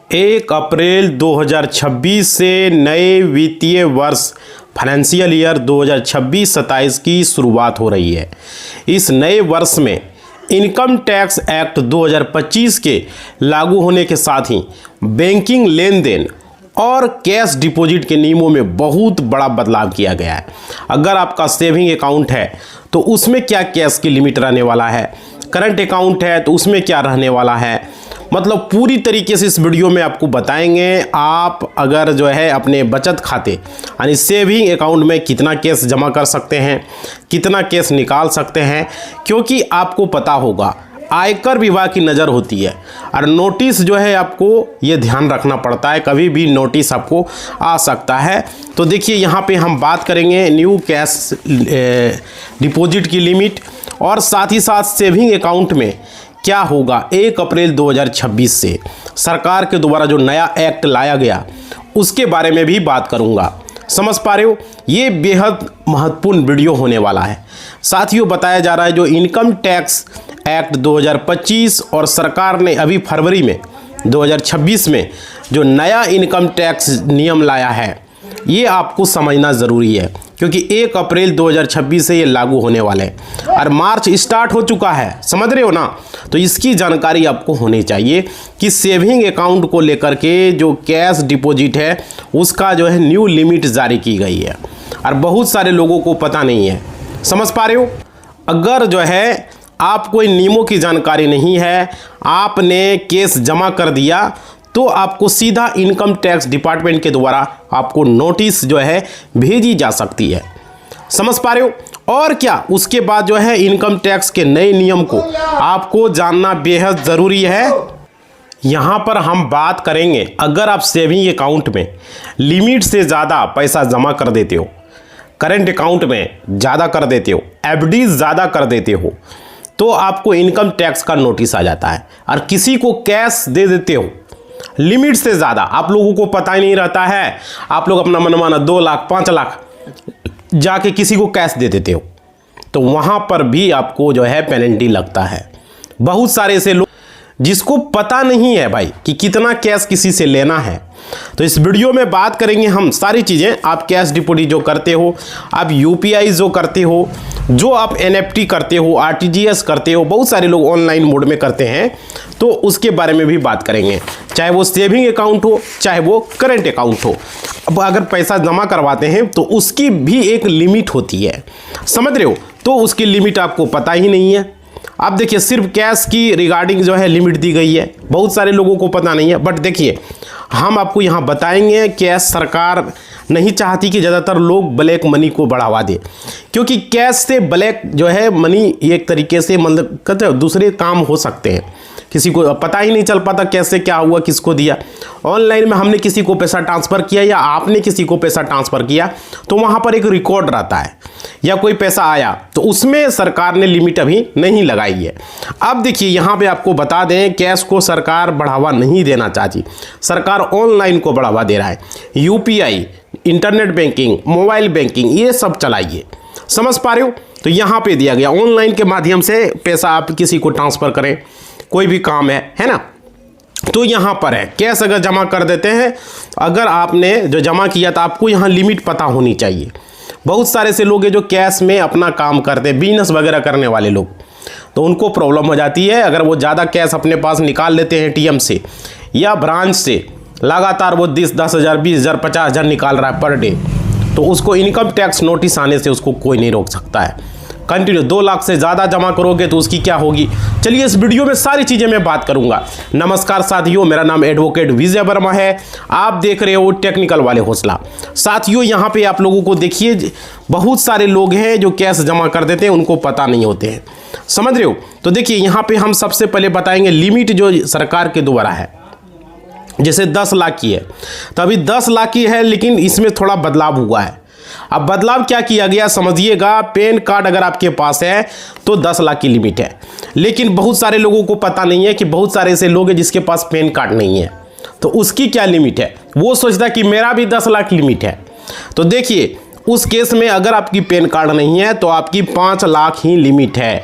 1 अप्रैल 2026 से नए वित्तीय वर्ष फाइनेंशियल ईयर 2026-27 की शुरुआत हो रही है। इस नए वर्ष में इनकम टैक्स एक्ट 2025 के लागू होने के साथ ही बैंकिंग लेन देन और कैश डिपॉजिट के नियमों में बहुत बड़ा बदलाव किया गया है। अगर आपका सेविंग अकाउंट है तो उसमें क्या कैश की लिमिट रहने वाला है, करंट अकाउंट है तो उसमें क्या रहने वाला है, मतलब पूरी तरीके से इस वीडियो में आपको बताएंगे। आप अगर जो है अपने बचत खाते यानी सेविंग अकाउंट में कितना कैश जमा कर सकते हैं, कितना कैश निकाल सकते हैं, क्योंकि आपको पता होगा आयकर विभाग की नज़र होती है और नोटिस जो है आपको ये ध्यान रखना पड़ता है, कभी भी नोटिस आपको आ सकता है। तो देखिए यहाँ पे हम बात करेंगे न्यू कैश डिपॉजिट की लिमिट और साथ ही साथ सेविंग अकाउंट में क्या होगा 1 अप्रैल 2026 से सरकार के द्वारा जो नया एक्ट लाया गया उसके बारे में भी बात करूंगा। समझ पा रहे हो, ये बेहद महत्वपूर्ण वीडियो होने वाला है। साथियों बताया जा रहा है जो इनकम टैक्स एक्ट 2025 और सरकार ने अभी फरवरी में 2026 में जो नया इनकम टैक्स नियम लाया है ये आपको समझना ज़रूरी है, क्योंकि 1 अप्रैल 2026 से ये लागू होने वाले हैं और मार्च स्टार्ट हो चुका है, समझ रहे हो ना। तो इसकी जानकारी आपको होनी चाहिए कि सेविंग अकाउंट को लेकर के जो कैश डिपॉजिट है उसका जो है न्यू लिमिट जारी की गई है और बहुत सारे लोगों को पता नहीं है। समझ पा रहे हो, अगर जो है आपको इन नियमों की जानकारी नहीं है, आपने केस जमा कर दिया तो आपको सीधा इनकम टैक्स डिपार्टमेंट के द्वारा आपको नोटिस जो है भेजी जा सकती है। समझ पा रहे हो, और क्या उसके बाद जो है इनकम टैक्स के नए नियम को आपको जानना बेहद ज़रूरी है। यहाँ पर हम बात करेंगे अगर आप सेविंग अकाउंट में लिमिट से ज़्यादा पैसा जमा कर देते हो, करंट अकाउंट में ज़्यादा कर देते हो, एफडी ज़्यादा कर देते हो, तो आपको इनकम टैक्स का नोटिस आ जाता है। और किसी को कैश दे देते हो लिमिट से ज़्यादा, आप लोगों को पता ही नहीं रहता है, आप लोग अपना मनमाना 2 लाख 5 लाख जाके किसी को कैश दे देते हो, तो वहाँ पर भी आपको जो है पेनल्टी लगता है। बहुत सारे ऐसे लोग जिसको पता नहीं है भाई कि कितना कैश किसी से लेना है। तो इस वीडियो में बात करेंगे हम सारी चीज़ें। आप कैश डिपॉजिट जो करते हो, आप यूपीआई जो करते हो, जो आप एनएफटी करते हो, आरटीजीएस करते हो, बहुत सारे लोग ऑनलाइन मोड में करते हैं, तो उसके बारे में भी बात करेंगे। चाहे वो सेविंग अकाउंट हो चाहे वो करंट अकाउंट हो, अब अगर पैसा जमा करवाते हैं तो उसकी भी एक लिमिट होती है, समझ रहे हो। तो उसकी लिमिट आपको पता ही नहीं है। आप देखिए सिर्फ कैश की रिगार्डिंग जो है लिमिट दी गई है, बहुत सारे लोगों को पता नहीं है। बट देखिए हम आपको यहाँ बताएंगे, कैश सरकार नहीं चाहती कि ज़्यादातर लोग ब्लैक मनी को बढ़ावा दे, क्योंकि कैश से ब्लैक जो है मनी एक तरीके से मतलब कहते हैं दूसरे काम हो सकते हैं, किसी को पता ही नहीं चल पाता कैसे क्या हुआ, किसको दिया। ऑनलाइन में हमने किसी को पैसा ट्रांसफ़र किया या आपने किसी को पैसा ट्रांसफ़र किया तो वहाँ पर एक रिकॉर्ड रहता है, या कोई पैसा आया तो उसमें सरकार ने लिमिट अभी नहीं लगाई है। अब देखिए यहाँ पे आपको बता दें, कैश को सरकार बढ़ावा नहीं देना चाहती, सरकार ऑनलाइन को बढ़ावा दे रहा है। UPI, internet banking, mobile banking, ये सब चलाइए। समझ पा रहे हो, तो यहाँ पे दिया गया ऑनलाइन के माध्यम से पैसा आप किसी को ट्रांसफ़र करें, कोई भी काम है ना, तो यहाँ पर है कैश अगर जमा कर देते हैं, अगर आपने जो जमा किया तो आपको यहाँ लिमिट पता होनी चाहिए। बहुत सारे से लोग हैं जो कैश में अपना काम करते हैं, बिजनेस वगैरह करने वाले लोग, तो उनको प्रॉब्लम हो जाती है। अगर वो ज़्यादा कैश अपने पास निकाल लेते हैं एटीएम से या ब्रांच से, लगातार वो 10,000 20,000 50,000 निकाल रहा है पर डे, तो उसको इनकम टैक्स नोटिस आने से उसको कोई नहीं रोक सकता है। कंटिन्यू 2 लाख से ज़्यादा जमा करोगे तो उसकी क्या होगी, चलिए इस वीडियो में सारी चीज़ें मैं बात करूंगा। नमस्कार साथियों, मेरा नाम एडवोकेट विजय वर्मा है, आप देख रहे हो टेक्निकल वाले हौसला। साथियों यहाँ पे आप लोगों को देखिए बहुत सारे लोग हैं जो कैश जमा कर देते हैं, उनको पता नहीं होते हैं, समझ रहे हो। तो देखिए यहाँ पे हम सबसे पहले बताएंगे लिमिट जो सरकार के द्वारा है, जैसे 10 लाख की है, तो अभी 10 लाख की है, लेकिन इसमें थोड़ा बदलाव हुआ है। अब बदलाव क्या किया गया समझिएगा, पैन कार्ड अगर आपके पास है तो 10 लाख की लिमिट है, लेकिन बहुत सारे लोगों को पता नहीं है कि बहुत सारे ऐसे लोग हैं जिसके पास पैन कार्ड नहीं है, तो उसकी क्या लिमिट है। वो सोचता है कि मेरा भी 10 लाख लिमिट है। तो देखिए उस केस में अगर आपकी पैन कार्ड नहीं है तो आपकी 5 लाख ही लिमिट है,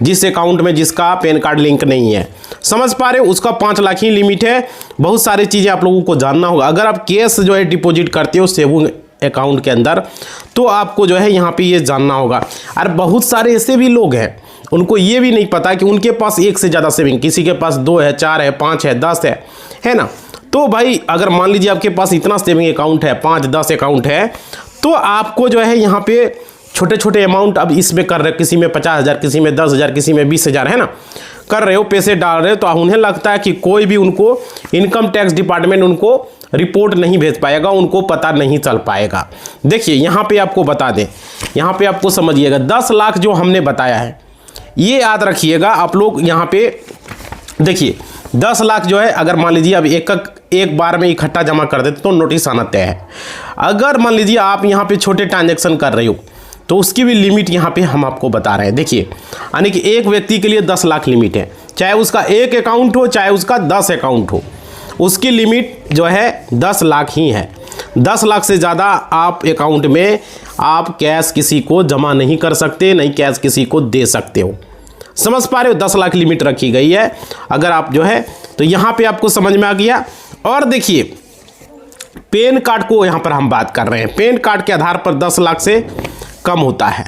जिस अकाउंट में जिसका पैन कार्ड लिंक नहीं है। समझ पा रहे हो, उसका 5 लाख ही लिमिट है। बहुत सारी चीज़ें आप लोगों को जानना होगा। अगर आप कैश जो है डिपॉजिट करते हो सेविंग अकाउंट के अंदर, तो आपको जो है यहाँ पे ये जानना होगा। और बहुत सारे ऐसे भी लोग हैं, उनको ये भी नहीं पता कि उनके पास एक से ज़्यादा सेविंग, किसी के पास 2 है, 4 है, 5 है, 10 है ना। तो भाई अगर मान लीजिए आपके पास इतना सेविंग अकाउंट है, 5-10 अकाउंट है, तो आपको जो है यहाँ पे छोटे छोटे अमाउंट अब इसमें कर रहे हो, किसी में 50,000, किसी में 10,000, किसी में 20,000, है ना, कर रहे हो, पैसे डाल रहे हो, तो उन्हें लगता है कि कोई भी उनको इनकम टैक्स डिपार्टमेंट उनको रिपोर्ट नहीं भेज पाएगा, उनको पता नहीं चल पाएगा। देखिए यहाँ पे आपको बता दें, यहाँ पे आपको समझिएगा 10 लाख जो हमने बताया है, ये याद रखिएगा आप लोग। यहाँ पे देखिए 10 लाख जो है, अगर मान लीजिए अब एक बार में इकट्ठा जमा कर देते तो नोटिस आना तय है। अगर मान लीजिए आप यहाँ पे छोटे ट्रांजैक्शन कर रहे हो तो उसकी भी लिमिट यहाँ पे हम आपको बता रहे हैं। देखिए यानी कि एक व्यक्ति के लिए 10 लाख लिमिट है, चाहे उसका एक अकाउंट हो चाहे उसका 10 अकाउंट हो, उसकी लिमिट जो है 10 लाख ही है। 10 लाख से ज़्यादा आप अकाउंट में आप कैश किसी को जमा नहीं कर सकते, नहीं कैश किसी को दे सकते हो। समझ पा रहे हो, 10 लाख लिमिट रखी गई है। अगर आप जो है तो यहाँ पे आपको समझ में आ गया। और देखिए पैन कार्ड को यहाँ पर हम बात कर रहे हैं, पैन कार्ड के आधार पर 10 लाख से कम होता है।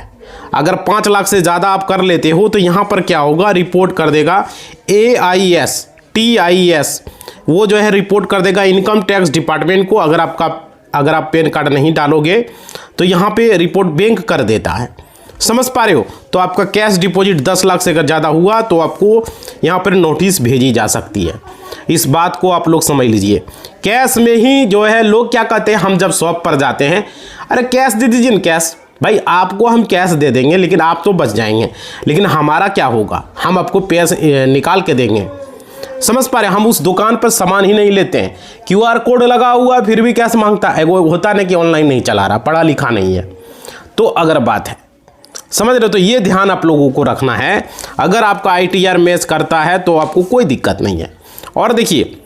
अगर 5 लाख से ज़्यादा आप कर लेते हो तो यहाँ पर क्या होगा, रिपोर्ट कर देगा AIS TIS, वो जो है रिपोर्ट कर देगा इनकम टैक्स डिपार्टमेंट को। अगर आप पैन कार्ड नहीं डालोगे तो यहाँ पे रिपोर्ट बैंक कर देता है। समझ पा रहे हो, तो आपका कैश डिपॉजिट 10 लाख से अगर ज़्यादा हुआ तो आपको यहाँ पर नोटिस भेजी जा सकती है। इस बात को आप लोग समझ लीजिए। कैश में ही जो है लोग क्या कहते हैं, हम जब शॉप पर जाते हैं, अरे कैश दे दीजिए ना, कैश भाई आपको हम कैश दे देंगे लेकिन आप तो बच जाएंगे, लेकिन हमारा क्या होगा, हम आपको पैसे निकाल के देंगे। समझ पा रहे हैं, हम उस दुकान पर सामान ही नहीं लेते हैं, QR कोड लगा हुआ फिर भी कैश मांगता है। वो होता नहीं कि ऑनलाइन नहीं चला रहा, पढ़ा लिखा नहीं है, तो अगर बात है, समझ रहे हो। तो ये ध्यान आप लोगों को रखना है। अगर आपका ITR मैच करता है तो आपको कोई दिक्कत नहीं है। और देखिए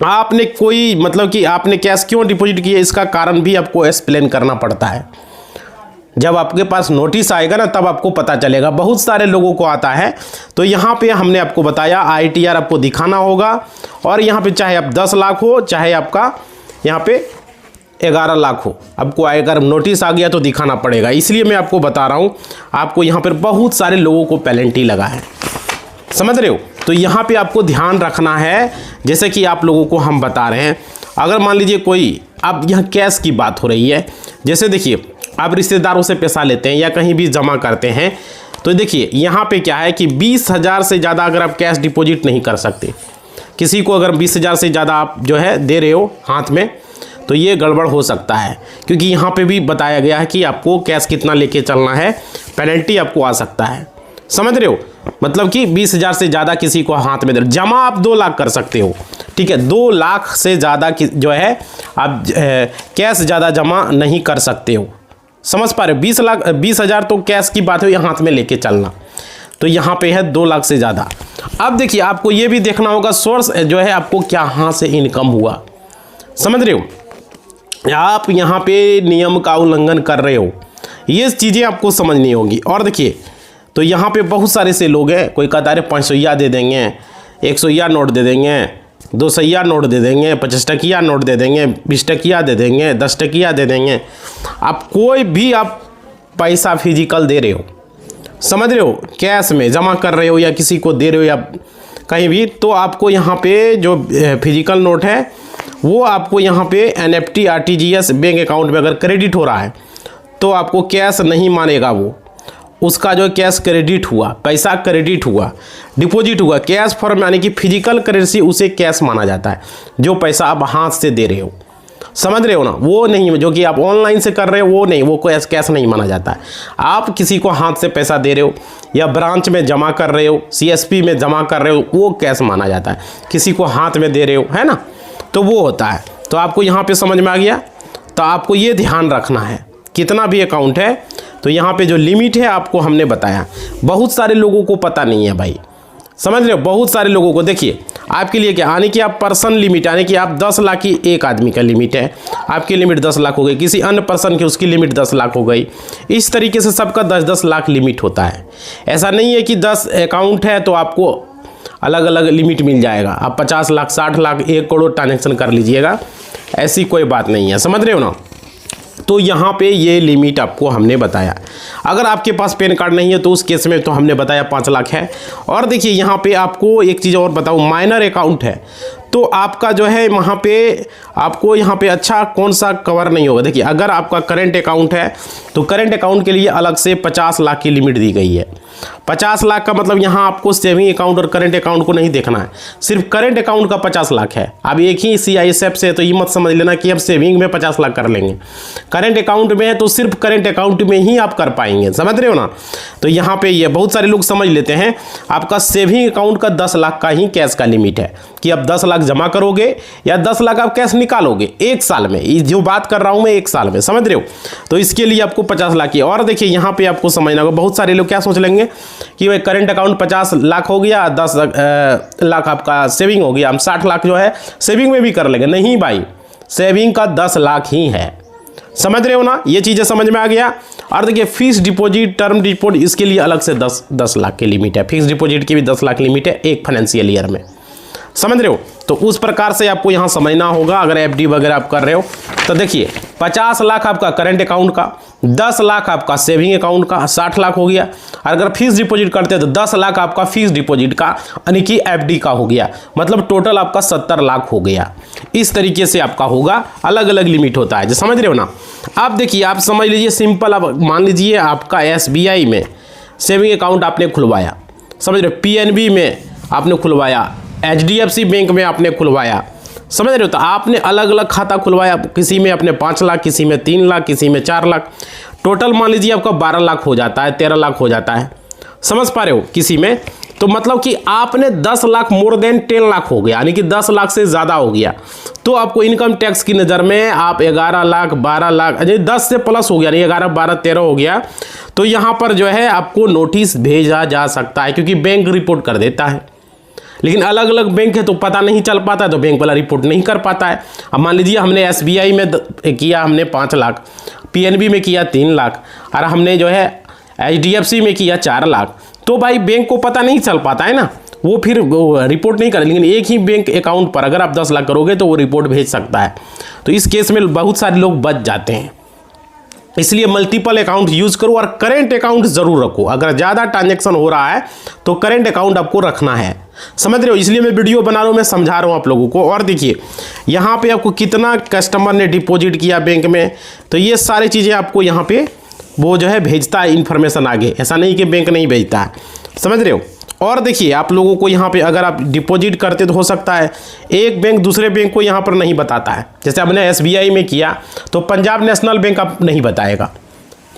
आपने कोई मतलब कि आपने कैश क्यों डिपॉजिट किया, इसका कारण भी आपको एक्सप्लेन करना पड़ता है। जब आपके पास नोटिस आएगा ना तब आपको पता चलेगा। बहुत सारे लोगों को आता है, तो यहाँ पे हमने आपको बताया ITR आपको दिखाना होगा। और यहाँ पे चाहे आप 10 लाख हो चाहे आपका यहाँ पे 11 लाख हो, आपको अगर नोटिस आ गया तो दिखाना पड़ेगा। इसलिए मैं आपको बता रहा हूँ, आपको यहाँ पर बहुत सारे लोगों को पेनल्टी लगा है, समझ रहे हो। तो यहाँ पे आपको ध्यान रखना है, जैसे कि आप लोगों को हम बता रहे हैं। अगर मान लीजिए कोई, अब यहाँ कैश की बात हो रही है, जैसे देखिए आप रिश्तेदारों से पैसा लेते हैं या कहीं भी जमा करते हैं, तो देखिए यहाँ पे क्या है कि 20,000 से ज़्यादा अगर आप कैश डिपॉजिट नहीं कर सकते, किसी को अगर 20,000 से ज़्यादा आप जो है दे रहे हो हाथ में, तो ये गड़बड़ हो सकता है। क्योंकि यहाँ पे भी बताया गया है कि आपको कैश कितना लेके चलना है, पेनल्टी आपको आ सकता है। समझ रहे हो, मतलब कि 20,000 से ज़्यादा किसी को हाथ में दे, जमा आप 2 लाख कर सकते हो, ठीक है। 2 लाख से ज़्यादा जो है आप कैश ज़्यादा जमा नहीं कर सकते हो। समझ पा रहे हो, 20,000 तो कैश की बात है, ये हाथ में लेके चलना, तो यहाँ पे है 2 लाख से ज़्यादा। अब देखिए आपको ये भी देखना होगा सोर्स जो है आपको क्या कहाँ से इनकम हुआ। समझ रहे हो, आप यहाँ पे नियम का उल्लंघन कर रहे हो, ये चीज़ें आपको समझनी होगी। और देखिए तो यहाँ पे बहुत सारे से लोग हैं, कोई कहता है 500 दे देंगे, 100 नोट दे देंगे, 200 नोट दे देंगे, 50 टकिया नोट दे देंगे, 20 टकिया दे देंगे, 10 टकिया दे देंगे। आप कोई भी आप पैसा फिजिकल दे रहे हो, समझ रहे हो, कैश में जमा कर रहे हो या किसी को दे रहे हो या कहीं भी, तो आपको यहाँ पे जो फिजिकल नोट है वो आपको यहाँ पे NEFT RTGS बैंक अकाउंट में अगर क्रेडिट हो रहा है तो आपको कैश नहीं मानेगा। वो उसका जो कैश क्रेडिट हुआ, पैसा क्रेडिट हुआ, डिपॉजिट हुआ, कैश फॉर्म यानी कि फिजिकल करेंसी, उसे कैश माना जाता है। जो पैसा आप हाथ से दे रहे हो, समझ रहे हो ना, वो नहीं, जो कि आप ऑनलाइन से कर रहे हो वो नहीं, वो कैश नहीं माना जाता है। आप किसी को हाथ से पैसा दे रहे हो या ब्रांच में जमा कर रहे हो, CSP में जमा कर रहे हो, वो कैश माना जाता है। किसी को हाथ में दे रहे हो, है ना, तो वो होता है। तो आपको यहाँ पे समझ में आ गया। तो आपको ये ध्यान रखना है, कितना भी अकाउंट है तो यहाँ पे जो लिमिट है आपको हमने बताया। बहुत सारे लोगों को पता नहीं है भाई, समझ रहे हो, बहुत सारे लोगों को। देखिए आपके लिए क्या, यानी कि आप पर्सन लिमिट, यानी कि आप 10 लाख की एक आदमी का लिमिट है, आपकी लिमिट 10 लाख हो गई, किसी अन्य पर्सन की उसकी लिमिट 10 लाख हो गई। इस तरीके से सबका 10-10 लाख लिमिट होता है। ऐसा नहीं है कि 10 अकाउंट है तो आपको अलग अलग लिमिट मिल जाएगा। आप 50 लाख, 60 लाख, 1 करोड़ ट्रांजेक्शन कर लीजिएगा, ऐसी कोई बात नहीं है, समझ रहे हो ना। तो यहाँ पे ये लिमिट आपको हमने बताया। अगर आपके पास पैन कार्ड नहीं है तो उस केस में तो हमने बताया 5 लाख है। और देखिए यहाँ पे आपको एक चीज़ और बताऊँ, माइनर अकाउंट है तो आपका जो है वहाँ पे आपको यहाँ पे अच्छा कौन सा कवर नहीं होगा। देखिए अगर आपका करेंट अकाउंट है तो करेंट अकाउंट के लिए अलग से 50 लाख की लिमिट दी गई है। 50 लाख का मतलब यहाँ आपको सेविंग अकाउंट और करेंट अकाउंट को नहीं देखना है, सिर्फ करेंट अकाउंट का 50 लाख है। अब एक ही CISF से तो ये मत समझ लेना कि अब सेविंग में 50 लाख कर लेंगे, करेंट अकाउंट में है तो सिर्फ करेंट अकाउंट में ही आप कर पाएंगे, समझ रहे हो ना। तो यहाँ पे ये बहुत सारे लोग समझ लेते हैं आपका सेविंग अकाउंट का 10 लाख का ही कैश का लिमिट है कि आप 10 लाख जमा करोगे या 10 लाख आप कैश निकालोगे 1 साल में। ये जो बात कर रहा हूँ मैं 1 साल में, समझ रहे हो। तो इसके लिए आपको 50 लाख की। और देखिए यहाँ पे आपको समझना होगा, बहुत सारे लोग क्या सोच लेंगे कि भाई करेंट अकाउंट 50 लाख हो गया, 10 लाख आपका सेविंग हो गया, हम 60 लाख जो है सेविंग में भी कर लेंगे। नहीं भाई, सेविंग का 10 लाख ही है, समझ रहे हो ना। ये चीज़ें समझ में आ गया। और देखिए फिक्स डिपॉजिट, टर्म डिपॉजिट, इसके लिए अलग से 10 लाख की लिमिट है। फिक्स डिपॉजिट की भी 10 लाख लिमिट है एक फाइनेंशियल ईयर में, समझ रहे हो। तो उस प्रकार से आपको यहाँ समझना होगा अगर FD वगैरह आप कर रहे हो तो। देखिए 50 लाख आपका करंट अकाउंट का, 10 लाख आपका सेविंग अकाउंट का, 60 लाख हो गया। अगर फिक्स डिपॉजिट करते हैं तो 10 लाख आपका फिक्स डिपॉजिट का यानी कि FD का हो गया, मतलब टोटल आपका 70 लाख हो गया। इस तरीके से आपका होगा, अलग अलग लिमिट होता है, जो समझ रहे हो ना। आप देखिए, आप समझ लीजिए सिंपल, आप मान लीजिए आपका SBI में सेविंग अकाउंट आपने खुलवाया, समझ रहे हो, PNB में आपने खुलवाया, HDFC बैंक में आपने खुलवाया, समझ रहे हो। तो आपने अलग अलग खाता खुलवाया, किसी में अपने 5 लाख, किसी में 3 लाख, किसी में 4 लाख, टोटल मान लीजिए आपका 12 लाख हो जाता है, 13 लाख हो जाता है, समझ पा रहे हो किसी में। तो मतलब कि आपने 10 लाख मोर देन 10 लाख हो गया, यानी कि 10 लाख से ज़्यादा हो गया तो आपको इनकम टैक्स की नज़र में आप 11 लाख, 12 लाख, 10 से प्लस हो गया, नहीं 11, 12, 13 हो गया तो यहाँ पर जो है आपको नोटिस भेजा जा सकता है, क्योंकि बैंक रिपोर्ट कर देता है। लेकिन अलग अलग बैंक है तो पता नहीं चल पाता है, तो बैंक वाला रिपोर्ट नहीं कर पाता है। अब मान लीजिए हमने SBI में किया हमने 5 लाख, PNB में किया 3 लाख, और हमने जो है HDFC में किया 4 लाख, तो भाई बैंक को पता नहीं चल पाता है ना, वो फिर रिपोर्ट नहीं करे। लेकिन एक ही बैंक अकाउंट पर अगर आप 10 लाख करोगे तो वो रिपोर्ट भेज सकता है। तो इस केस में बहुत सारे लोग बच जाते हैं, इसलिए मल्टीपल अकाउंट यूज करो और करेंट अकाउंट जरूर रखो। अगर ज़्यादा ट्रांजैक्शन हो रहा है तो करेंट अकाउंट आपको रखना है, समझ रहे हो। इसलिए मैं वीडियो बना रहा हूँ, मैं समझा रहा हूँ आप लोगों को। और देखिए यहाँ पे आपको कितना कस्टमर ने डिपॉजिट किया बैंक में, तो ये सारी चीज़ें आपको यहाँ पे वो जो है भेजता है इन्फॉर्मेशन आगे, ऐसा नहीं कि बैंक नहीं भेजता है, समझ रहे हो। और देखिए आप लोगों को यहाँ पे अगर आप डिपॉजिट करते तो हो सकता है एक बैंक दूसरे बैंक को यहाँ पर नहीं बताता है। जैसे आपने SBI में किया तो पंजाब नेशनल बैंक आप नहीं बताएगा।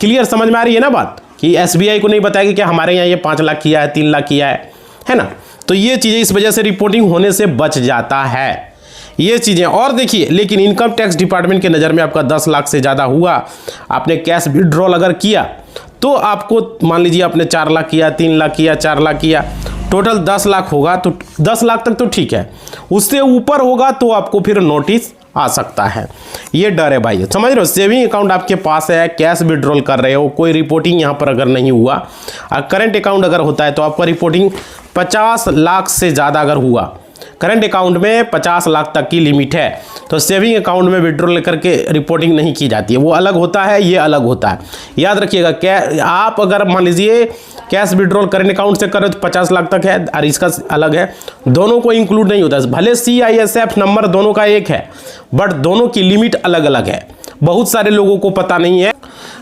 क्लियर समझ में आ रही है ना बात, कि SBI को नहीं बताएगा कि हमारे यहाँ ये 5 लाख किया है, 3 लाख किया है ना। तो ये चीज़ें इस वजह से रिपोर्टिंग होने से बच जाता है ये चीज़ें। और देखिए लेकिन इनकम टैक्स डिपार्टमेंट के नज़र में आपका 10 लाख से ज़्यादा हुआ, आपने कैश विड्रॉल अगर किया तो आपको मान लीजिए आपने 4 लाख किया, 3 लाख किया, 4 लाख किया, टोटल 10 लाख होगा, तो 10 लाख तक तो ठीक है, उससे ऊपर होगा तो आपको फिर नोटिस आ सकता है। ये डर है भाई, समझ रहे हो। सेविंग अकाउंट आपके पास है, कैश विड्रॉल कर रहे हो, कोई रिपोर्टिंग यहाँ पर अगर नहीं हुआ, करंट अकाउंट अगर होता है तो आपका रिपोर्टिंग 50 लाख से ज़्यादा अगर हुआ, करंट अकाउंट में 50 लाख तक की लिमिट है, तो सेविंग अकाउंट में विड्रॉल करके रिपोर्टिंग नहीं की जाती है, वो अलग होता है, ये अलग होता है, याद रखिएगा। आप अगर मान लीजिए कैश विड्रॉल करंट अकाउंट से करें तो 50 लाख तक है, और इसका अलग है, दोनों को इंक्लूड नहीं होता है। भले CISF नंबर दोनों का एक है, बट दोनों की लिमिट अलग अलग है, बहुत सारे लोगों को पता नहीं है,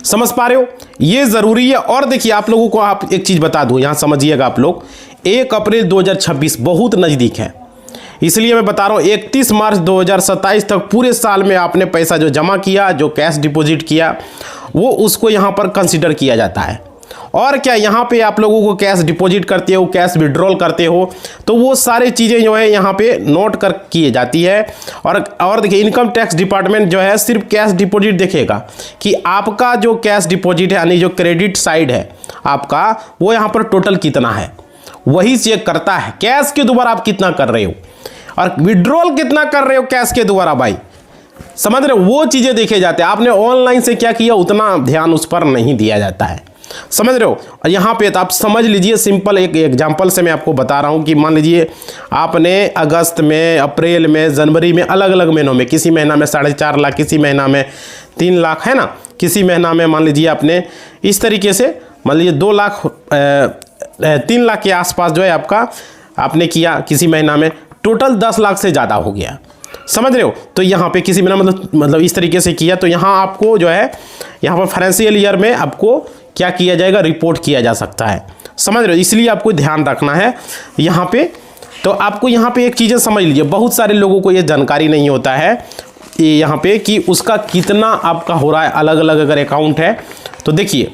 समझ पा रहे हो, ये ज़रूरी है। और देखिए आप लोगों को आप एक चीज़ बता दूँ, यहाँ समझिएगा आप लोग, 1 अप्रैल 2026 बहुत नज़दीक है, इसलिए मैं बता रहा हूँ 31 मार्च 2027 तक पूरे साल में आपने पैसा जो जमा किया, जो कैश डिपॉजिट किया, वो उसको यहाँ पर कंसिडर किया जाता है। और क्या यहाँ पे आप लोगों को कैश डिपॉजिट करते हो, कैश विड्रॉल करते हो, तो वो सारी चीज़ें जो है यहाँ पे नोट कर किए जाती है। और देखिए इनकम टैक्स डिपार्टमेंट जो है सिर्फ कैश डिपॉजिट देखेगा कि आपका जो कैश डिपॉजिट है, यानी जो क्रेडिट साइड है आपका, वो यहाँ पर टोटल कितना है वही चेक करता है। कैश के द्वारा आप कितना कर रहे हो और विड्रॉल कितना कर रहे हो कैश के द्वारा, भाई समझ रहे हो, वो चीज़ें देखे जाते हैं। आपने ऑनलाइन से क्या किया उतना ध्यान उस पर नहीं दिया जाता है, समझ रहे हो। और यहाँ पे तो आप समझ लीजिए, सिंपल एक एग्जांपल से मैं आपको बता रहा हूँ कि मान लीजिए आपने अगस्त में, अप्रैल में, जनवरी में, अलग अलग महीनों में, किसी महीना में 4.5 लाख, किसी महीना में 3 लाख, है ना, किसी महीना में मान लीजिए आपने इस तरीके से मान लीजिए 2 लाख 3 लाख के आसपास जो है आपका आपने किया किसी महीना में, टोटल 10 लाख से ज़्यादा हो गया। समझ रहे हो। तो यहाँ पे किसी महीना मतलब इस तरीके से किया, तो यहाँ आपको जो है यहाँ पर फाइनेंशियल ईयर में आपको क्या किया जाएगा, रिपोर्ट किया जा सकता है। समझ रहे हो, इसलिए आपको ध्यान रखना है यहाँ पे। तो आपको यहाँ पे एक चीज़ें समझ लीजिए, बहुत सारे लोगों को ये जानकारी नहीं होता है यहाँ पे कि उसका कितना आपका हो रहा है, अलग अलग अगर अकाउंट है। तो देखिए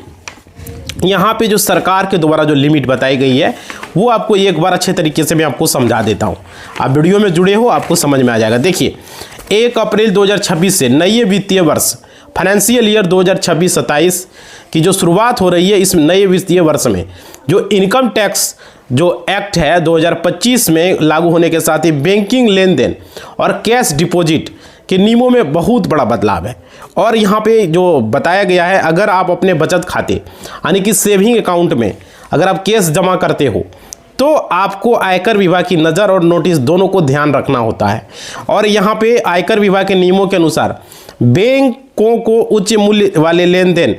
यहाँ पे जो सरकार के द्वारा जो लिमिट बताई गई है वो आपको एक बार अच्छे तरीके से मैं आपको समझा देता हूँ। आप वीडियो में जुड़े हो, आपको समझ में आ जाएगा। देखिए 1 अप्रैल 2026 से नए वित्तीय वर्ष फाइनेंशियल ईयर 2026-27 की जो शुरुआत हो रही है, इस नए वित्तीय वर्ष में जो इनकम टैक्स जो एक्ट है 2025 में लागू होने के साथ ही बैंकिंग लेन देन और कैश डिपॉजिट के नियमों में बहुत बड़ा बदलाव है। और यहाँ पे जो बताया गया है, अगर आप अपने बचत खाते यानी कि सेविंग अकाउंट में अगर आप कैश जमा करते हो तो आपको आयकर विभाग की नज़र और नोटिस दोनों को ध्यान रखना होता है। और यहाँ पे आयकर विभाग के नियमों के अनुसार बैंकों को उच्च मूल्य वाले लेन देन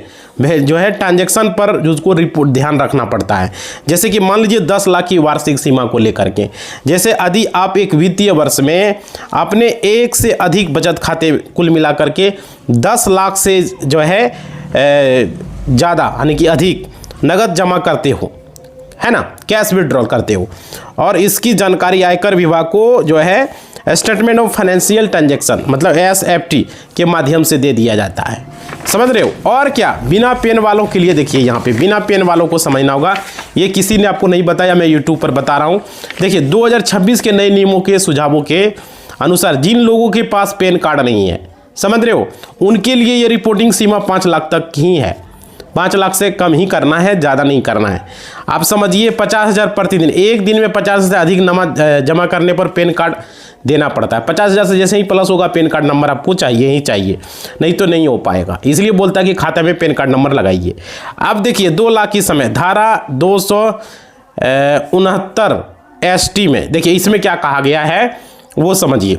जो है ट्रांजैक्शन पर उसको रिपोर्ट ध्यान रखना पड़ता है। जैसे कि मान लीजिए 10 लाख की वार्षिक सीमा को लेकर के, जैसे यदि आप एक वित्तीय वर्ष में आपने एक से अधिक बचत खाते कुल मिलाकर के 10 लाख से जो है ज़्यादा यानी कि अधिक नगद जमा करते हो, है ना, कैश विड्रॉल करते हो, और इसकी जानकारी आयकर विभाग को जो है स्टेटमेंट ऑफ फाइनेंशियल ट्रांजैक्शन मतलब SFT के माध्यम से दे दिया जाता है। समझ रहे हो। और क्या, बिना पेन वालों के लिए देखिए यहाँ पे बिना पेन वालों को समझना होगा, ये किसी ने आपको नहीं बताया, मैं यूट्यूब पर बता रहा हूँ। देखिए 2026 के नए नियमों के सुझावों के अनुसार जिन लोगों के पास पेन कार्ड नहीं है, समझ रहे हो, उनके लिए ये रिपोर्टिंग सीमा 5 लाख तक ही है। 5 लाख से कम ही करना है, ज़्यादा नहीं करना है। आप समझिए 50,000 प्रतिदिन, एक दिन में 50 से अधिक जमा करने पर पेन कार्ड देना पड़ता है। 50,000 से जैसे ही प्लस होगा पेन कार्ड नंबर आपको चाहिए ही चाहिए, नहीं तो नहीं हो पाएगा। इसलिए बोलता है कि खाते में पेन कार्ड नंबर लगाइए। अब देखिए 2 लाख की समय धारा 269 ST में देखिए इसमें क्या कहा गया है वो समझिए।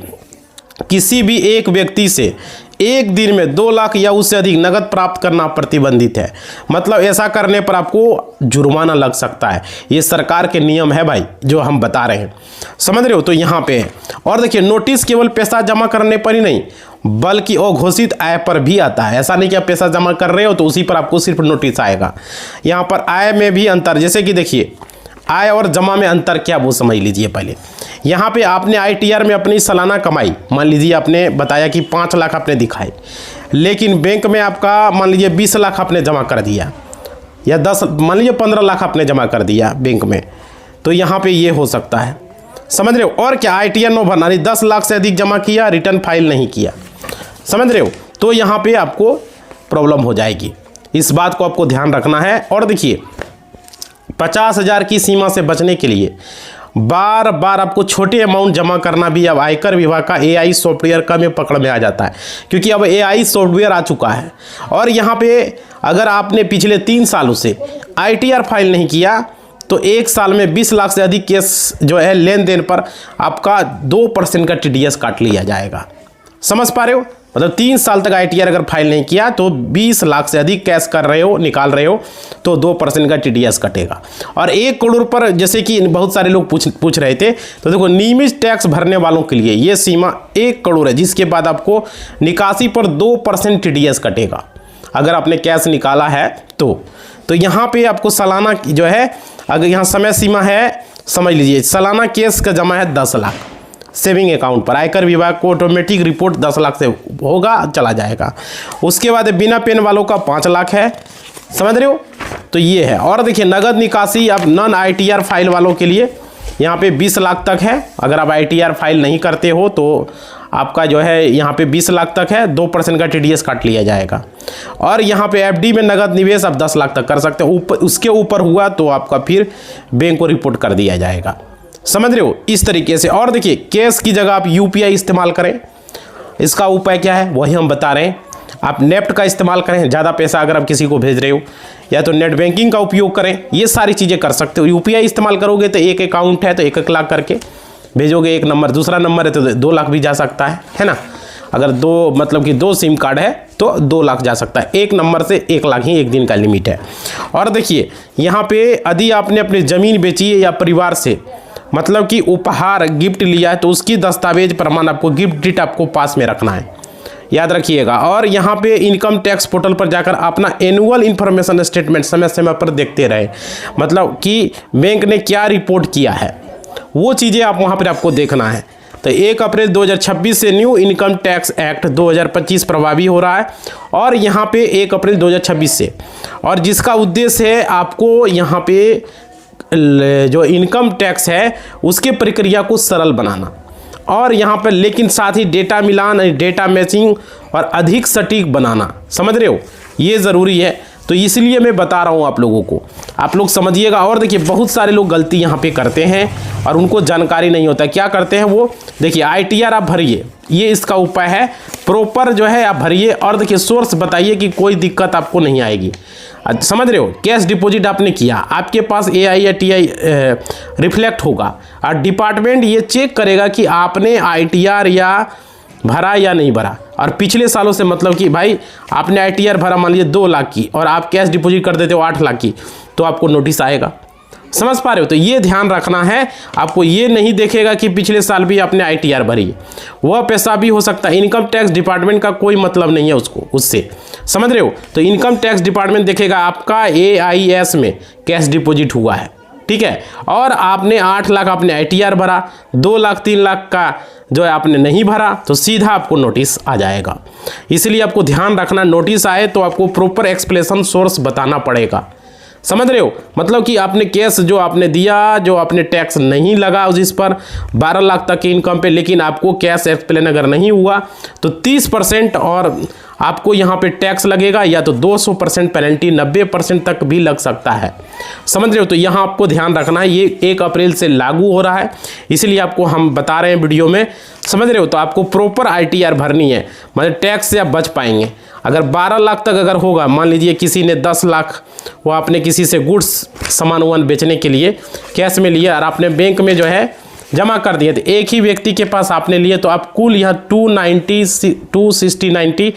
किसी भी एक व्यक्ति से एक दिन में 2 लाख या उससे अधिक नगद प्राप्त करना प्रतिबंधित है। मतलब ऐसा करने पर आपको जुर्माना लग सकता है। ये सरकार के नियम है भाई जो हम बता रहे हैं, समझ रहे हो। तो यहाँ पे और देखिए नोटिस केवल पैसा जमा करने पर ही नहीं बल्कि अघोषित आय पर भी आता है। ऐसा नहीं कि आप पैसा जमा कर रहे हो तो उसी पर आपको सिर्फ नोटिस आएगा। यहाँ पर आय में भी अंतर, जैसे कि देखिए आय और जमा में अंतर क्या वो समझ लीजिए। पहले यहाँ पे आपने ITR में अपनी सालाना कमाई मान लीजिए आपने बताया कि 5 लाख आपने दिखाए, लेकिन बैंक में आपका मान लीजिए 20 लाख आपने जमा कर दिया या 10 मान लीजिए 15 लाख आपने जमा कर दिया बैंक में, तो यहाँ पे ये हो सकता है। समझ रहे हो। और क्या ITR नो भरना, 10 लाख से अधिक जमा किया, रिटर्न फाइल नहीं किया, समझ रहे हो, तो यहाँ पे आपको प्रॉब्लम हो जाएगी। इस बात को आपको ध्यान रखना है। और देखिए 50,000 की सीमा से बचने के लिए बार बार आपको छोटे अमाउंट जमा करना भी अब आयकर विभाग का AI सॉफ्टवेयर का में पकड़ में आ जाता है, क्योंकि अब AI सॉफ्टवेयर आ चुका है। और यहाँ पे अगर आपने पिछले 3 सालों से ITR फाइल नहीं किया तो 1 साल में 20 लाख से अधिक केस जो है लेन देन पर आपका 2% का TDS काट लिया जाएगा। समझ पा रहे हो। मतलब 3 साल तक ITR अगर फाइल नहीं किया तो 20 लाख से अधिक कैश कर रहे हो, निकाल रहे हो तो 2% का TDS कटेगा। और 1 करोड़ पर जैसे कि बहुत सारे लोग पूछ रहे थे, तो देखो नियमित टैक्स भरने वालों के लिए ये सीमा 1 करोड़ है, जिसके बाद आपको निकासी पर 2% TDS कटेगा अगर आपने कैश निकाला है तो यहाँ पे आपको सालाना जो है, अगर यहाँ समय सीमा है समझ लीजिए, सालाना केस का जमा है 10 लाख सेविंग अकाउंट पर, आयकर विभाग को ऑटोमेटिक रिपोर्ट 10 लाख से होगा, चला जाएगा। उसके बाद बिना पेन वालों का 5 लाख है, समझ रहे हो। तो ये है। और देखिए नगद निकासी अब नॉन ITR फाइल वालों के लिए यहाँ पे 20 लाख तक है। अगर आप ITR फाइल नहीं करते हो तो आपका जो है यहाँ पे 20 लाख तक है, 2% का TDS काट लिया जाएगा। और यहाँ पे FD में नगद निवेश आप 10 लाख तक कर सकते हो, उसके ऊपर हुआ तो आपका फिर बैंक को रिपोर्ट कर दिया जाएगा। समझ रहे हो इस तरीके से। और देखिए कैश की जगह आप UPI इस्तेमाल करें, इसका उपाय क्या है वही हम बता रहे हैं। आप नेफ्ट का इस्तेमाल करें, ज़्यादा पैसा अगर आप किसी को भेज रहे हो, या तो नेट बैंकिंग का उपयोग करें, ये सारी चीज़ें कर सकते हो। यूपीआई इस्तेमाल करोगे तो एक अकाउंट है तो 1-1 लाख करके भेजोगे, एक नंबर, दूसरा नंबर है तो 2 लाख भी जा सकता है ना। अगर दो सिम कार्ड है तो 2 लाख जा सकता है, एक नंबर से 1 लाख ही एक दिन का लिमिट है। और देखिए यहाँ पे यदि आपने अपनी ज़मीन बेची है या परिवार से मतलब कि उपहार गिफ्ट लिया है तो उसकी दस्तावेज प्रमाण आपको, गिफ्ट डीड आपको पास में रखना है, याद रखिएगा। और यहाँ पे इनकम टैक्स पोर्टल पर जाकर अपना एनुअल इन्फॉर्मेशन स्टेटमेंट समय समय पर देखते रहे, मतलब कि बैंक ने क्या रिपोर्ट किया है वो चीज़ें आप वहाँ पर आपको देखना है। तो 1 अप्रैल 2026 से न्यू इनकम टैक्स एक्ट 2025 प्रभावी हो रहा है, और यहाँ पे 1 अप्रैल 2026 से, और जिसका उद्देश्य है आपको यहाँ पे जो इनकम टैक्स है उसके प्रक्रिया को सरल बनाना, और यहाँ पर लेकिन साथ ही डेटा मिलान, डेटा मैचिंग और अधिक सटीक बनाना, समझ रहे हो, ये ज़रूरी है। तो इसलिए मैं बता रहा हूँ आप लोगों को, आप लोग समझिएगा। और देखिए बहुत सारे लोग गलती यहाँ पे करते हैं और उनको जानकारी नहीं होता, क्या करते हैं वो, देखिए ITR आप भरिए, ये इसका उपाय है, प्रॉपर जो है आप भरिए, और देखिए सोर्स बताइए कि कोई दिक्कत आपको नहीं आएगी, समझ रहे हो। कैश डिपॉजिट आपने किया, आपके पास AI या TI रिफ्लेक्ट होगा, और डिपार्टमेंट ये चेक करेगा कि आपने ITR या भरा या नहीं भरा, और पिछले सालों से मतलब कि भाई आपने ITR भरा मान लीजिए 2 लाख की और आप कैश डिपॉजिट कर देते हो 8 लाख की, तो आपको नोटिस आएगा, समझ पा रहे हो। तो ये ध्यान रखना है आपको, ये नहीं देखेगा कि पिछले साल भी आपने ITR भरी, वह पैसा भी हो सकता है, इनकम टैक्स डिपार्टमेंट का कोई मतलब नहीं है उससे, समझ रहे हो। तो इनकम टैक्स डिपार्टमेंट देखेगा आपका AIS में कैश डिपॉजिट हुआ है, ठीक है, और आपने 8 लाख आपने ITR भरा, 2 लाख 3 लाख का जो है आपने नहीं भरा, तो सीधा आपको नोटिस आ जाएगा। इसलिए आपको ध्यान रखना, नोटिस आए तो आपको प्रॉपर एक्सप्लेनेशन सोर्स बताना पड़ेगा, समझ रहे हो। मतलब कि आपने केस जो आपने दिया, जो आपने टैक्स नहीं लगा जिस पर 12 लाख तक की इनकम पे, लेकिन आपको कैश एक्सप्लेन अगर नहीं हुआ तो 30% और आपको यहाँ पे टैक्स लगेगा, या तो 200% पेनल्टी, 90% तक भी लग सकता है, समझ रहे हो। तो यहाँ आपको ध्यान रखना है, ये 1 अप्रैल से लागू हो रहा है, इसलिए आपको हम बता रहे हैं वीडियो में, समझ रहे हो। तो आपको प्रॉपर ITR भरनी है, मतलब टैक्स से आप बच पाएंगे। अगर 12 लाख तक अगर होगा, मान लीजिए किसी ने 10 लाख वो आपने किसी से गुड्स सामान वामान बेचने के लिए कैश में लिया और आपने बैंक में जो है जमा कर दिए, तो एक ही व्यक्ति के पास आपने लिए, तो आप कुल यहाँ 260-90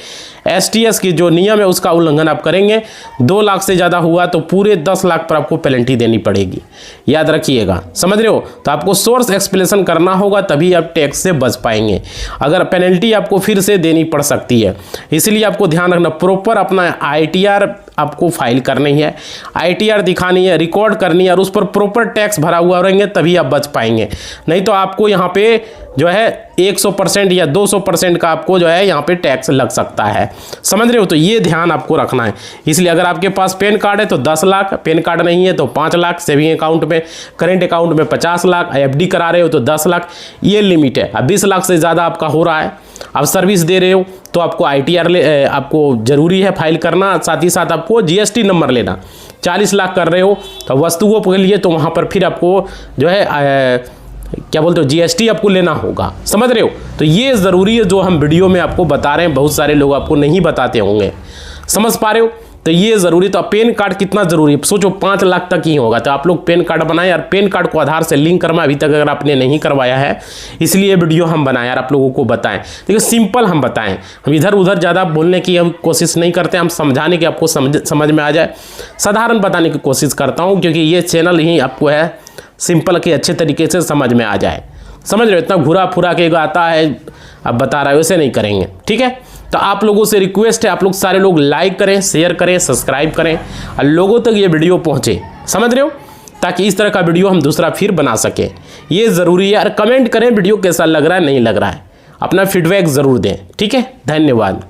STS की जो नियम है उसका उल्लंघन आप करेंगे। 2 लाख से ज़्यादा हुआ तो पूरे 10 लाख पर आपको पेनल्टी देनी पड़ेगी, याद रखिएगा, समझ रहे हो। तो आपको सोर्स एक्सप्लेनेशन करना होगा, तभी आप टैक्स से बच पाएंगे, अगर पेनल्टी आपको फिर से देनी पड़ सकती है। इसलिए आपको ध्यान रखना, प्रॉपर अपना ITR आपको फाइल करनी है, ITR दिखानी है, रिकॉर्ड करनी है, और उस पर प्रॉपर टैक्स भरा हुआ रहेंगे तभी आप बच पाएंगे। नहीं तो आपको यहाँ पे जो है 100% या 200% का आपको जो है यहाँ पे टैक्स लग सकता है, समझ रहे हो। तो ये ध्यान आपको रखना है। इसलिए अगर आपके पास पैन कार्ड है तो 10 लाख, पैन कार्ड नहीं है तो 5 लाख, सेविंग अकाउंट में, करेंट अकाउंट में 50 लाख, FD करा रहे हो तो 10 लाख, ये लिमिट है। अब 20 लाख से ज़्यादा आपका हो रहा है, आप सर्विस दे रहे हो तो आपको ITR आपको ज़रूरी है फाइल करना, साथ ही साथ आपको GST नंबर लेना। 40 लाख कर रहे हो तो वस्तुओं के लिए, तो वहाँ पर फिर आपको जो है क्या बोलते हो, GST आपको लेना होगा, समझ रहे हो। तो ये ज़रूरी है जो हम वीडियो में आपको बता रहे हैं, बहुत सारे लोग आपको नहीं बताते होंगे, समझ पा रहे हो। तो ये ज़रूरी, तो पैन कार्ड कितना ज़रूरी है, सोचो 5 लाख तक ही होगा, तो आप लोग पैन कार्ड बनाएं, और पैन कार्ड को आधार से लिंक करवाएं, अभी तक अगर आपने नहीं करवाया है, इसलिए वीडियो हम बनाएं और आप लोगों को बताएं। देखिए सिंपल हम बताएं, हम इधर उधर ज़्यादा बोलने की हम कोशिश नहीं करते, हम समझाने की आपको समझ में आ जाए, साधारण बताने की कोशिश करता हूँ, क्योंकि ये चैनल ही आपको है सिंपल के अच्छे तरीके से समझ में आ जाए, समझ रहे हो। इतना घुरा फुरा के आता है अब बता रहा है, वैसे नहीं करेंगे, ठीक है। तो आप लोगों से रिक्वेस्ट है, आप लोग सारे लोग लाइक करें, शेयर करें, सब्सक्राइब करें, और लोगों तक ये वीडियो पहुंचे, समझ रहे हो, ताकि इस तरह का वीडियो हम दूसरा फिर बना सकें, ये ज़रूरी है। और कमेंट करें वीडियो कैसा लग रहा है, नहीं लग रहा है, अपना फीडबैक ज़रूर दें, ठीक है। धन्यवाद।